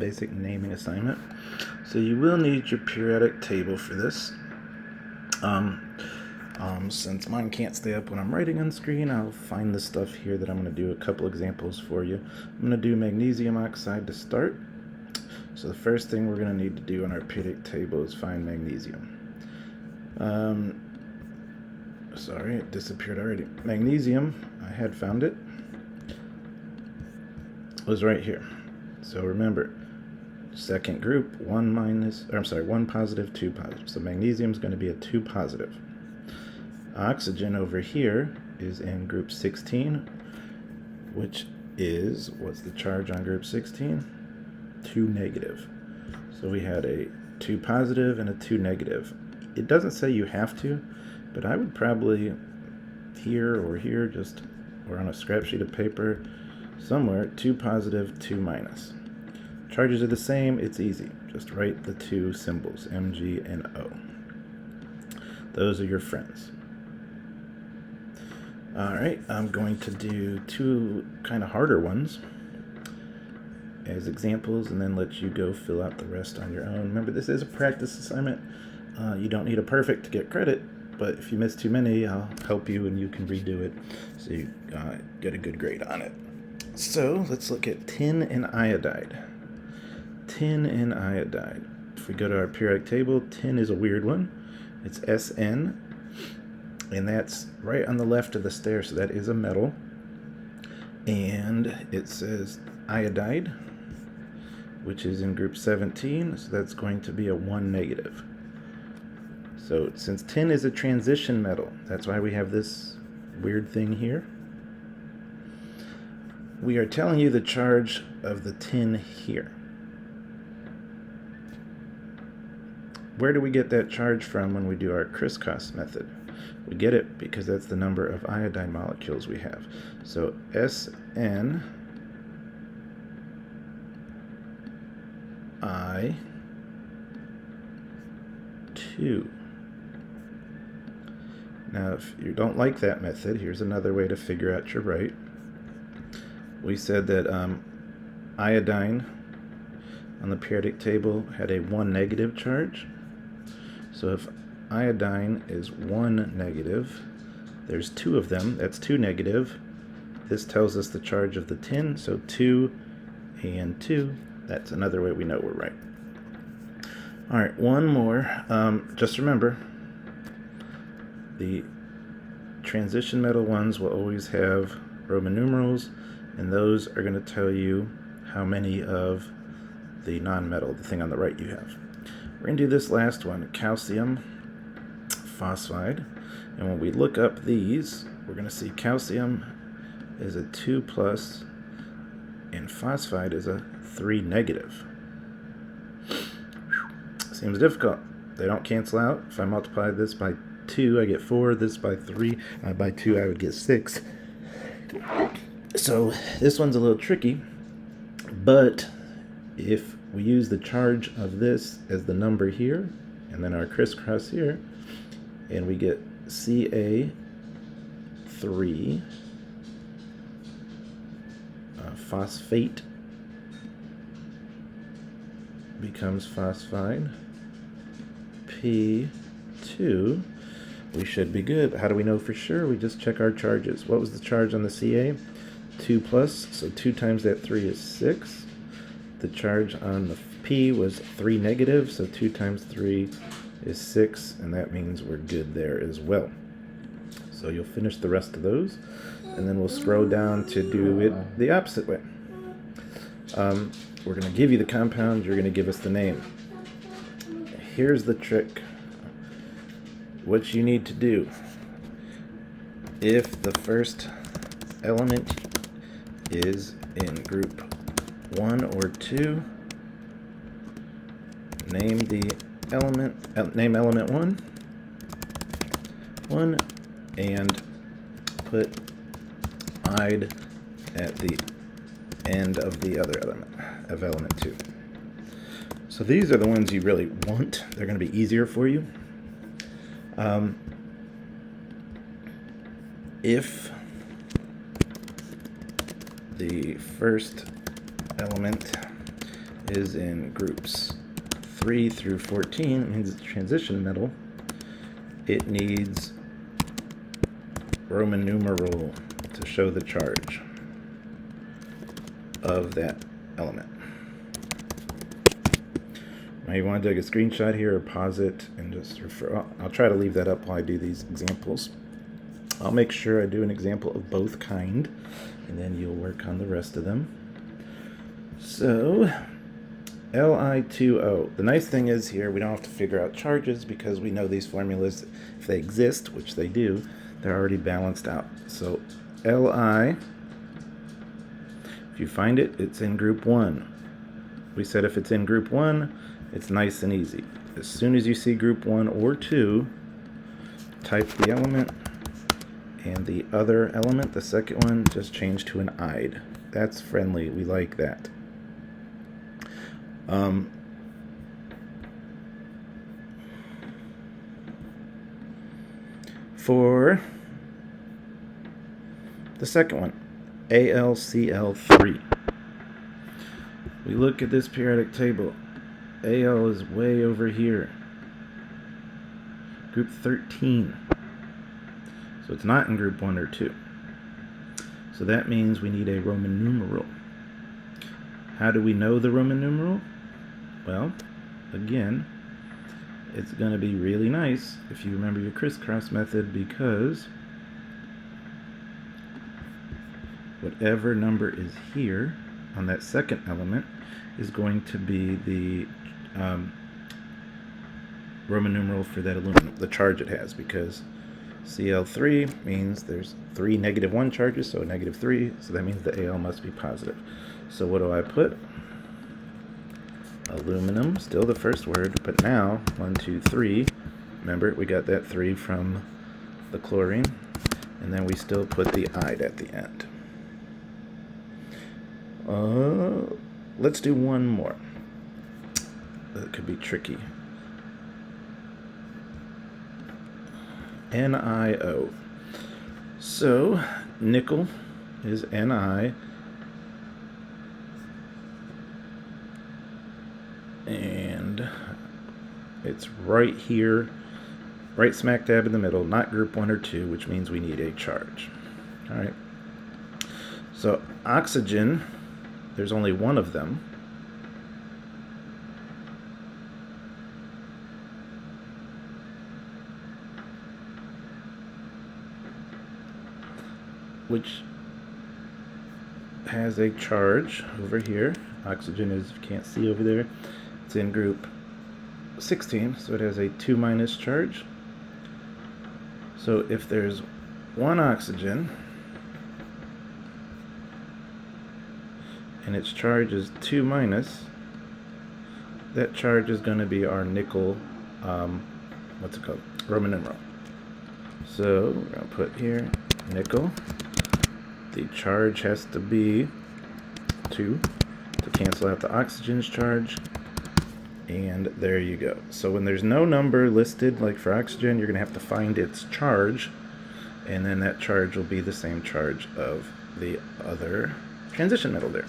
basic naming assignment. So you will need your periodic table for this. Since mine can't stay up when I'm writing on screen, I'll find the stuff here that I'm going to do a couple examples for you. I'm going to do magnesium oxide to start. So the first thing we're going to need to do on our periodic table is find magnesium. Sorry, it disappeared already. Magnesium, I had found it, was right here. So remember, second group, 1 positive, 2 positive. So magnesium is going to be a 2 positive. Oxygen over here is in group 16, which is, what's the charge on group 16? 2 negative. So we had a 2 positive and a 2 negative. It doesn't say you have to, but I would probably here or here, or on a scrap sheet of paper, somewhere, 2 positive, 2 minus. Charges are the same, it's easy. Just write the two symbols, Mg and O. Those are your friends. Alright, I'm going to do 2 kind of harder ones as examples and then let you go fill out the rest on your own. Remember, this is a practice assignment. You don't need a perfect to get credit, but if you miss too many, I'll help you and you can redo it so you get a good grade on it. So let's look at tin and iodide. Tin and iodide. If we go to our periodic table, tin is a weird one. It's Sn, and that's right on the left of the stair, so that is a metal. And it says iodide, which is in group 17, so that's going to be a 1 negative. So since tin is a transition metal, that's why we have this weird thing here. We are telling you the charge of the tin here. Where do we get that charge from when we do our crisscross method? We get it because that's the number of iodine molecules we have. So Sn I 2. Now, if you don't like that method, here's another way to figure out you're right. We said that iodine on the periodic table had a 1 negative charge. So if iodine is 1 negative, there's 2 of them, that's 2 negative. This tells us the charge of the tin, so 2 and 2. That's another way we know we're right. Alright, one more. Just remember, the transition metal ones will always have Roman numerals, and those are going to tell you how many of the non-metal, the thing on the right, you have. We're going to do this last one, calcium phosphide. And when we look up these, we're going to see calcium is a 2 plus and phosphide is a 3 negative. Seems difficult. They don't cancel out. If I multiply this by 2, I get 4. This by 3. By 2, I would get 6. So this one's a little tricky, but if we use the charge of this as the number here, and then our crisscross here, and we get Ca3 phosphate becomes phosphide, P2, we should be good. How do we know for sure? We just check our charges. What was the charge on the Ca? 2 plus, so 2 times that 3 is 6. The charge on the P was 3 negative, so 2 times 3 is 6, and that means we're good there as well. So you'll finish the rest of those, and then we'll scroll down to do it the opposite way. We're going to give you the compound, you're going to give us the name. Here's the trick. What you need to do, if the first element is in group 1 or 2, name element 1, and put ide at the end of the other element, of element 2. So these are the ones you really want. They're going to be easier for you. If the first element is in groups 3 through 14, it means it's transition metal. It needs Roman numeral to show the charge of that element. Now you want to take a screenshot here or pause it and just refer. I'll try to leave that up while I do these examples. I'll make sure I do an example of both kind, and then you'll work on the rest of them. So, Li2O. The nice thing is here, we don't have to figure out charges because we know these formulas, if they exist, which they do, they're already balanced out. So, Li, if you find it, it's in group 1. We said if it's in group 1, it's nice and easy. As soon as you see group 1 or 2, type the element, and the other element, the second one, just change to an ide. That's friendly. We like that. For the second one, AlCl3. We look at this periodic table. Al is way over here. Group 13. So it's not in group 1 or 2. So that means we need a Roman numeral. How do we know the Roman numeral? Well, again, it's going to be really nice if you remember your crisscross method, because whatever number is here on that second element is going to be the Roman numeral for that aluminum, the charge it has, because Cl3 means there's 3 -1 charges, so a -3, so that means the Al must be positive. So what do I put? Aluminum, still the first word, but now 1, 2, 3. Remember, we got that 3 from the chlorine, and then we still put the ide at the end. Let's do one more. That could be tricky. NiO. So, nickel is Ni, and it's right here, right smack dab in the middle, not group 1 or 2, which means we need a charge. All right. So, oxygen, there's only one of them. Which has a charge over here. Oxygen is, you can't see over there, it's in group 16, so it has a 2- charge. So if there's one oxygen and its charge is 2-, that charge is going to be our nickel, what's it called? Roman numeral. So we're going to put here nickel. The charge has to be 2 to cancel out the oxygen's charge. And there you go. So when there's no number listed, like for oxygen, you're going to have to find its charge. And then that charge will be the same charge of the other transition metal there.